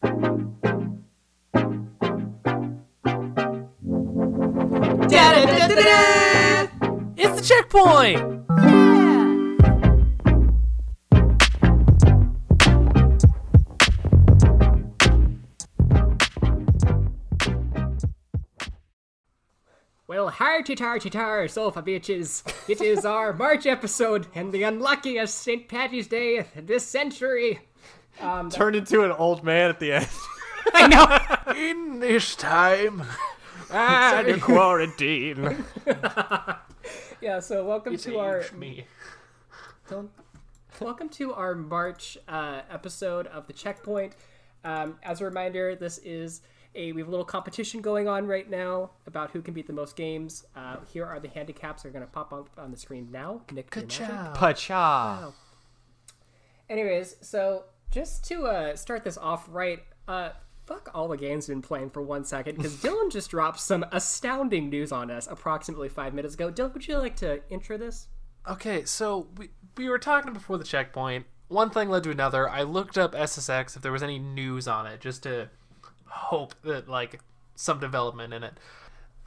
It's the checkpoint! Well, hearty Sofabits. It is our March episode and the unluckiest St. Patty's Day this century. Turned into an old man at the end. I know. In this time, and quarantine. Yeah, so welcome to our me. welcome to our March episode of the Checkpoint. As a reminder, this is we have a little competition going on right now about who can beat the most games. Here are the handicaps that are going to pop up on the screen now. Nick, do your magic. Pacha. Wow. Anyways, so just to start this off right, fuck all the games we've been playing for 1 second, because Dylan just dropped some astounding news on us approximately 5 minutes ago. Dylan, would you like to intro this? Okay, so we were talking before the checkpoint. One thing led to another. I looked up SSX if there was any news on it, just to hope that, like, some development in it.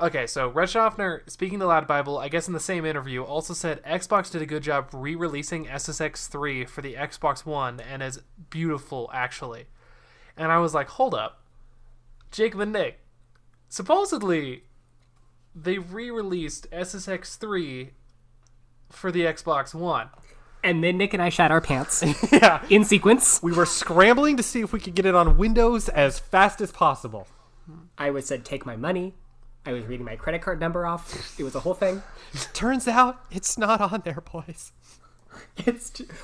Okay, so Red Schaffner, speaking to Loud Bible, I guess in the same interview, also said Xbox did a good job re-releasing SSX 3 for the Xbox One, and is beautiful, actually. And I was like, hold up. Jacob and Nick, supposedly, they re-released SSX 3 for the Xbox One. And then Nick and I shat our pants. Yeah. In sequence. We were scrambling to see if we could get it on Windows as fast as possible. I said, take my money. I was reading my credit card number off. It was a whole thing. Turns out it's not on there, boys.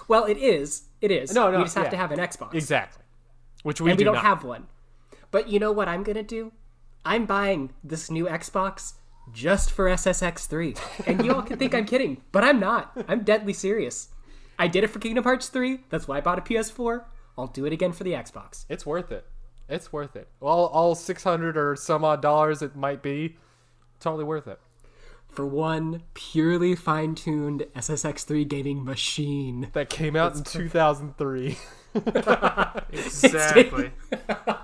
Well, it is. It is. No, we just have yeah. to have an Xbox. Exactly. Which We do don't not have one. But you know what I'm going to do? I'm buying this new Xbox just for SSX 3. And you all can think I'm kidding, but I'm not. I'm deadly serious. I did it for Kingdom Hearts 3. That's why I bought a PS4. I'll do it again for the Xbox. It's worth it. It's worth it. All $600 or some odd dollars it might be, totally worth it. For one purely fine-tuned SSX 3 gaming machine. That came out in 2003. Exactly.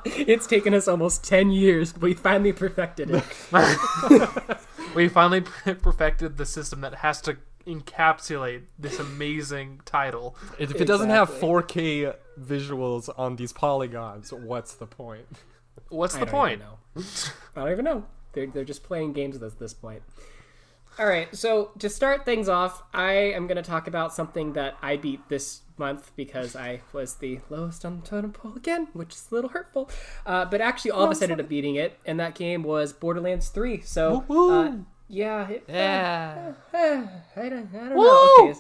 It's taken us almost 10 years, but we finally perfected it. We finally perfected the system that has to encapsulate this amazing title. If it doesn't have 4K visuals on these polygons, what's the point? What's the point? I don't even know. They're just playing games at this point. All right, so to start things off, I am going to talk about something that I beat this month because I was the lowest on the totem pole again, which is a little hurtful. But actually, all of us ended up beating it, and that game was Borderlands 3. So, yeah. I don't know. Okay,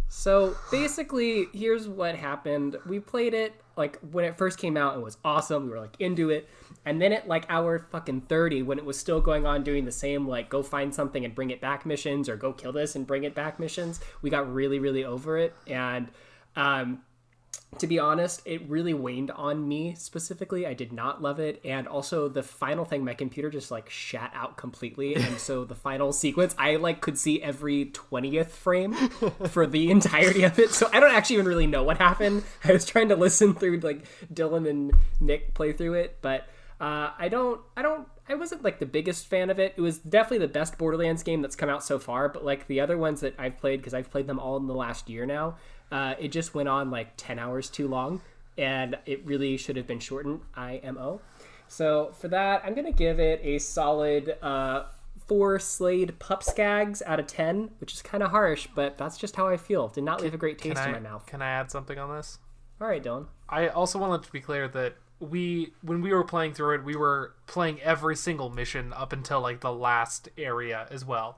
so basically, here's what happened. We played it, like, when it first came out, it was awesome. We were, like, into it. And then at, like, hour fucking 30, when it was still going on doing the same, like, go find something and bring it back missions, or go kill this and bring it back missions, we got really, really over it. And to be honest, it really waned on me specifically. I did not love it. And also the final thing, my computer just like shat out completely. And so the final sequence, I like could see every 20th frame for the entirety of it. So I don't actually even really know what happened. I was trying to listen through like Dylan and Nick play through it, but I wasn't like the biggest fan of it. It was definitely the best Borderlands game that's come out so far, but like the other ones that I've played, because I've played them all in the last year now, it just went on like 10 hours too long, and it really should have been shortened, IMO. So for that, I'm going to give it a solid 4 Slade pup skags out of 10, which is kind of harsh, but that's just how I feel. Did not leave a great taste in my mouth. Can I add something on this? All right, Dylan. I also wanted to be clear that when we were playing through it, we were playing every single mission up until like the last area as well.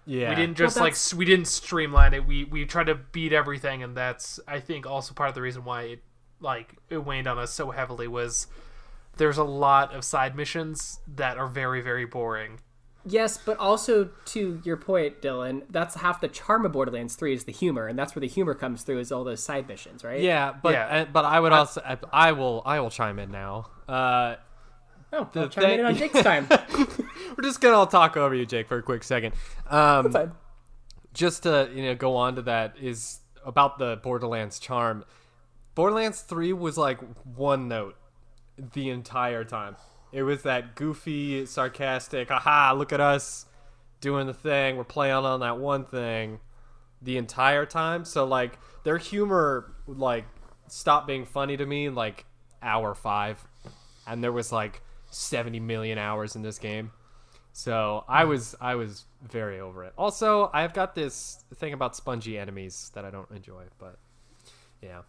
Yeah, we didn't just we didn't streamline it. We tried to beat everything, and that's I think also part of the reason why it waned on us so heavily was there's a lot of side missions that are very, very boring. Yes, but also to your point, Dylan, that's half the charm of Borderlands 3 is the humor, and that's where the humor comes through is all those side missions, right? Yeah, but I would also I will chime in now. I'll chime in on Jake's time. We're just gonna all talk over you, Jake, for a quick second. Just to go on to that is about the Borderlands charm. Borderlands 3 was like one note. the entire time. It was that goofy, sarcastic, haha, look at us doing the thing. We're playing on that one thing the entire time. So, like, their humor, like, stopped being funny to me, like, hour 5. And there was, like, 70 million hours in this game. So, I was very over it. Also, I've got this thing about spongy enemies that I don't enjoy, but, yeah.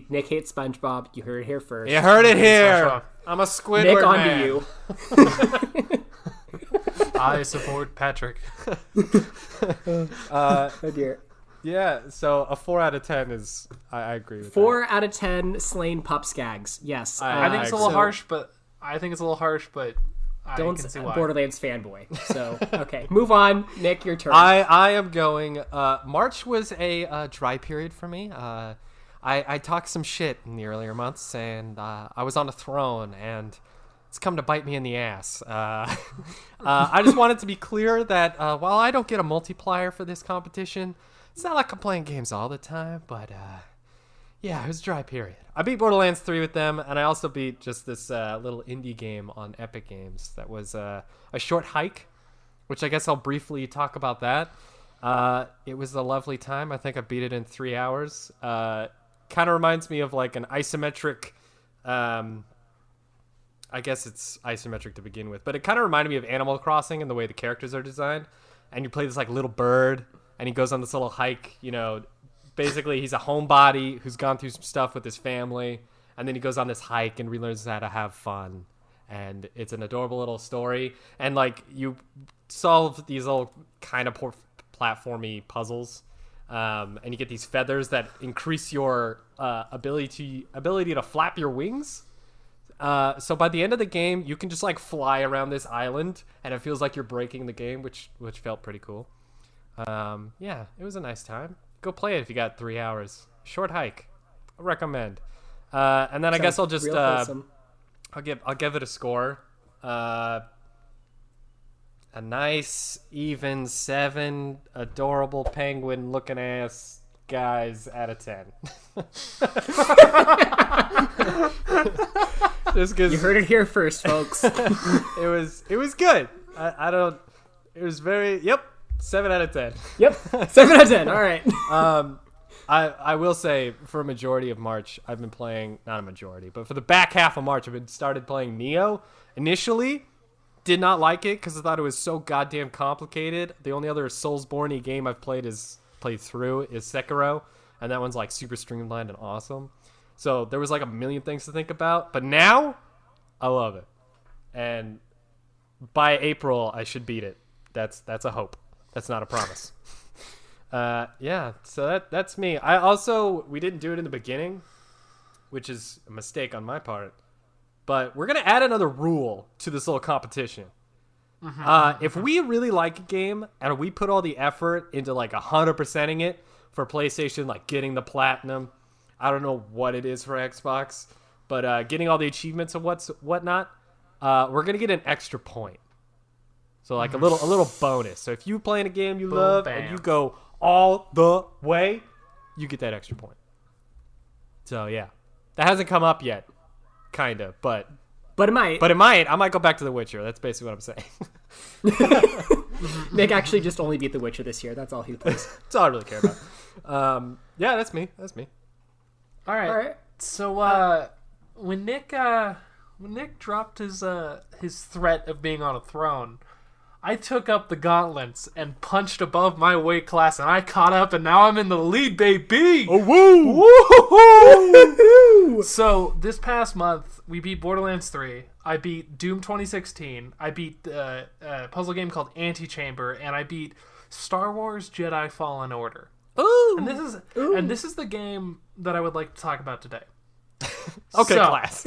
Nick hates SpongeBob. You heard it here first. You heard it here. I'm a Squidward Nick, man. onto you. I support Patrick. Oh dear. Yeah, so a 4 out of 10 is... I agree with 4 out of 10 slain pup skags. Yes. I think it's a little so harsh, but I can see why. Borderlands fanboy. So, okay. Move on. Nick, your turn. I am going... March was a dry period for me. I talked some shit in the earlier months, and I was on a throne, and it's come to bite me in the ass. I just wanted to be clear that while I don't get a multiplier for this competition, it's not like I'm playing games all the time, but yeah, it was a dry period. I beat Borderlands 3 with them, and I also beat just this little indie game on Epic Games that was a short hike, which I guess I'll briefly talk about that. It was a lovely time. I think I beat it in 3 hours. Kind of reminds me of like an isometric, I guess it's isometric to begin with, but it kind of reminded me of Animal Crossing in the way the characters are designed. And you play this like little bird, and he goes on this little hike. You know, basically he's a homebody who's gone through some stuff with his family, and then he goes on this hike and relearns how to have fun. And it's an adorable little story. And like you solve these little kind of platformy puzzles. And you get these feathers that increase your ability to flap your wings. So by the end of the game, you can just like fly around this island, and it feels like you're breaking the game, which felt pretty cool. Yeah, it was a nice time. Go play it if you got 3 hours. Short hike, I recommend. And then I guess I'll just I'll give it a score. A nice, even 7 adorable penguin looking ass guys out of 10. Just 'cause you heard it here first, folks. it was good. It was very, 7 out of 10. Yep, 7 out of 10. All right. I will say for a majority of March, I've been playing, not a majority, but for the back half of March, started playing Neo. Initially, did not like it because I thought it was so goddamn complicated. The only other Soulsborne game I've played through is Sekiro, and that one's like super streamlined and awesome. So there was like a million things to think about, but now I love it. And by April, I should beat it. That's a hope. That's not a promise. Yeah, so that's me. We didn't do it in the beginning, which is a mistake on my part. But we're going to add another rule to this little competition. If we really like a game and we put all the effort into like 100%ing it for PlayStation, like getting the platinum, I don't know what it is for Xbox, but getting all the achievements and whatnot, we're going to get an extra point. So like a little bonus. So if you play in a game you love and you go all the way, you get that extra point. So yeah, that hasn't come up yet. Kind of, but it might. But it might. I might go back to The Witcher. That's basically what I'm saying. Nick actually just only beat The Witcher this year. That's all he plays. That's all I really care about. Yeah, that's me. All right. So when Nick dropped his threat of being on a throne, I took up the gauntlets and punched above my weight class, and I caught up, and now I'm in the lead, baby! Oh, woo! Woo-hoo! So, this past month, we beat Borderlands 3, I beat Doom 2016, I beat a puzzle game called Antichamber, and I beat Star Wars Jedi Fallen Order. Ooh! And this is the game that I would like to talk about today. Okay, so, class.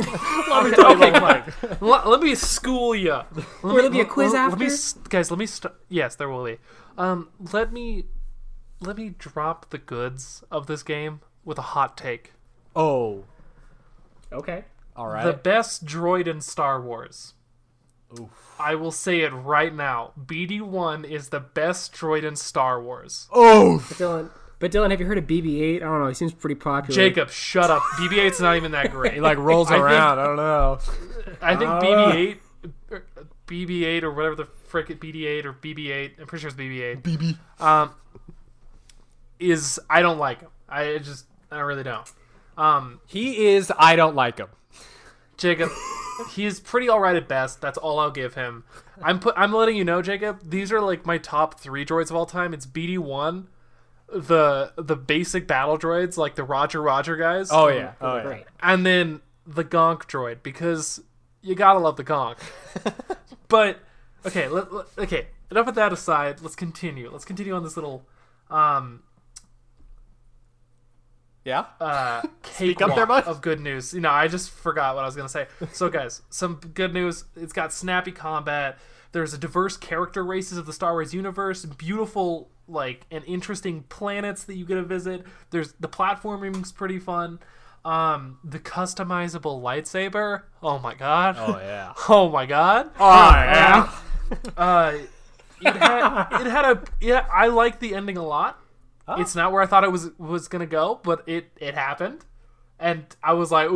Let me school you. Will there be a quiz after? Yes, there will be. Let me drop the goods of this game with a hot take. Oh. Okay. All right. The best droid in Star Wars. Oof. I will say it right now. BD1 is the best droid in Star Wars. Oh. Dylan, But Dylan, have you heard of BB-8? I don't know. He seems pretty popular. Jacob, shut up. BB-8's not even that great. He like rolls around. I don't know. I think BB-8 or whatever the frick it BD-8 or BB-8. I'm pretty sure it's BB-8. BB. Is I don't like him. I really don't. He is. I don't like him. Jacob, he's pretty alright at best. That's all I'll give him. I'm letting you know, Jacob. These are like my top 3 droids of all time. It's BD-1, the basic battle droids, like the Roger guys. Oh yeah. Great. And then the Gonk droid, because you gotta love the Gonk. But okay, okay. Enough of that aside. Let's continue. Let's continue on this little Speak up there, bud. of good news. I just forgot what I was gonna say. So, guys, some good news. It's got snappy combat. There's a diverse character races of the Star Wars universe. Beautiful, and interesting planets that you get to visit. There's the platforming's pretty fun. The customizable lightsaber. Oh my god. Oh yeah. Oh my god. Oh yeah. I like the ending a lot. Oh. It's not where I thought it was gonna go, but it happened, and I was like,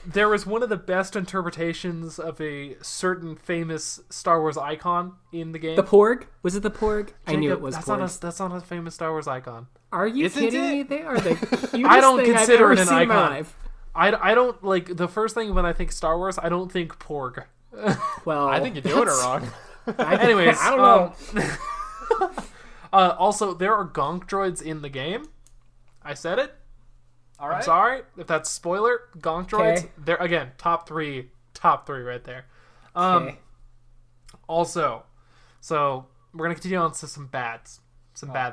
there was one of the best interpretations of a certain famous Star Wars icon in the game. The Porg? Was it the Porg? Jacob, I knew it was Porg. That's not a famous Star Wars icon. Are you kidding me? They are the cutest I don't thing consider I've it ever an seen in my icon. life. I don't like the first thing when I think Star Wars. I don't think Porg. Well, I think you're doing it wrong. Anyways, I don't know. Also, there are Gonk droids in the game. I said it. All right. I'm sorry if that's spoiler. Gonk droids. Okay. They're again top three right there. Okay. Also, so we're gonna continue on to some bad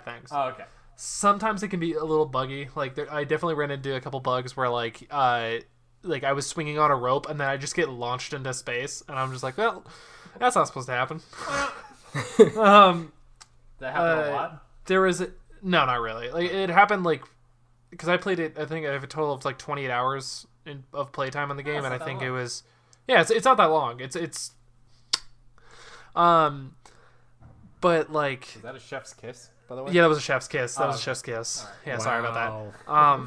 things. Oh, okay. Sometimes it can be a little buggy. I definitely ran into a couple bugs where I was swinging on a rope and then I just get launched into space, and I'm just like, well, that's not supposed to happen. That happened a lot? No, not really. It happened because I played it. I think I have a total of 28 hours of playtime in the game, and I think it was. Yeah, it's not that long. It's but Is that a chef's kiss, by the way? yeah, that was a chef's kiss. That was a okay. chef's kiss. Right. Yeah, sorry about Wow. that.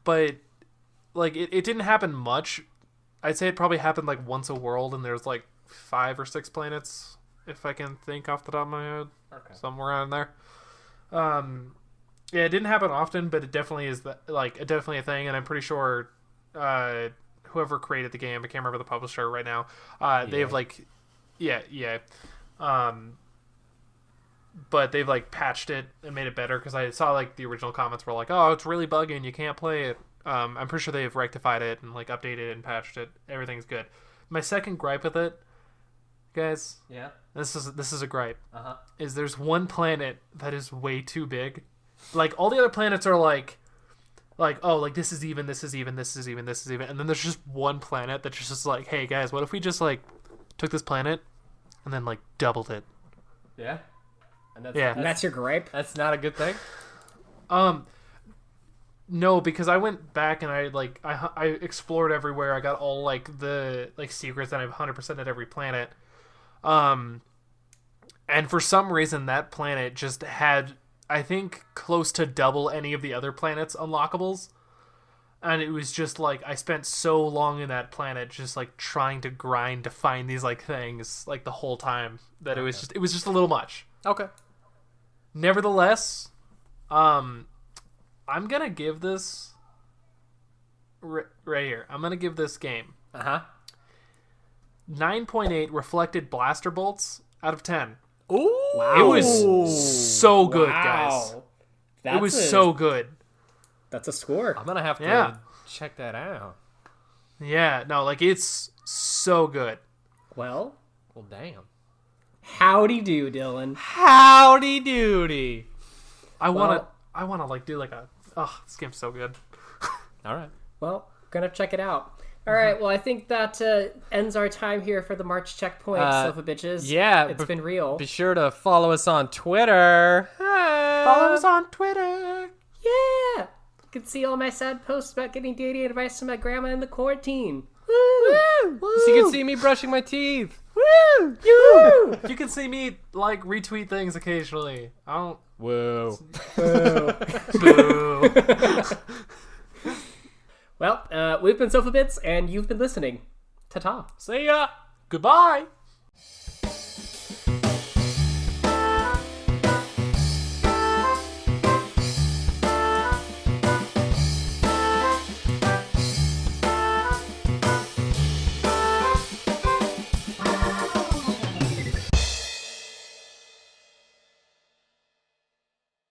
But it didn't happen much. I'd say it probably happened once a world, and there's 5 or 6 planets, if I can think off the top of my head. Okay. Somewhere around there. Yeah, it didn't happen often, but it definitely is definitely a thing, and I'm pretty sure whoever created the game, I can't remember the publisher right now. They have but they've patched it and made it better, because I saw the original comments were oh, it's really buggy and you can't play it. I'm pretty sure they've rectified it and updated it and patched it. Everything's good. My second gripe with it, guys. Yeah. This is a gripe. Uh-huh. Is there's one planet that is way too big. All the other planets are this is even, this is even, this is even, this is even, and then there's just one planet that's just hey guys, what if we just took this planet and then doubled it? Yeah. And That's your gripe? That's not a good thing. No, because I went back and I explored everywhere. I got all the secrets, and I've 100% at every planet. And for some reason that planet just had, I think, close to double any of the other planets' unlockables. And it was just I spent so long in that planet just trying to grind to find these things the whole time that it was just a little much. Okay. Nevertheless, I'm gonna give this right here. I'm gonna give this game 9.8 reflected blaster bolts out of 10. Ooh. Wow. It was so good, guys. It was so good. That's a score. I'm gonna have to check that out. Yeah, no, it's so good. Well, Damn. howdy do, Dylan. Howdy doody. I wanna do this game's so good. All right. Well, gonna check it out. All right, well, I think that ends our time here for the March checkpoint, Sofabitches. Yeah. It's been real. Be sure to follow us on Twitter. Follow us on Twitter. Yeah! You can see all my sad posts about getting dating advice from my grandma in the quarantine. Woo! So you can see me brushing my teeth. Woo! You can see me like retweet things occasionally. I don't. Whoa. Boo. Well, we've been Sofabits, and you've been listening. Ta-ta. See ya. Goodbye.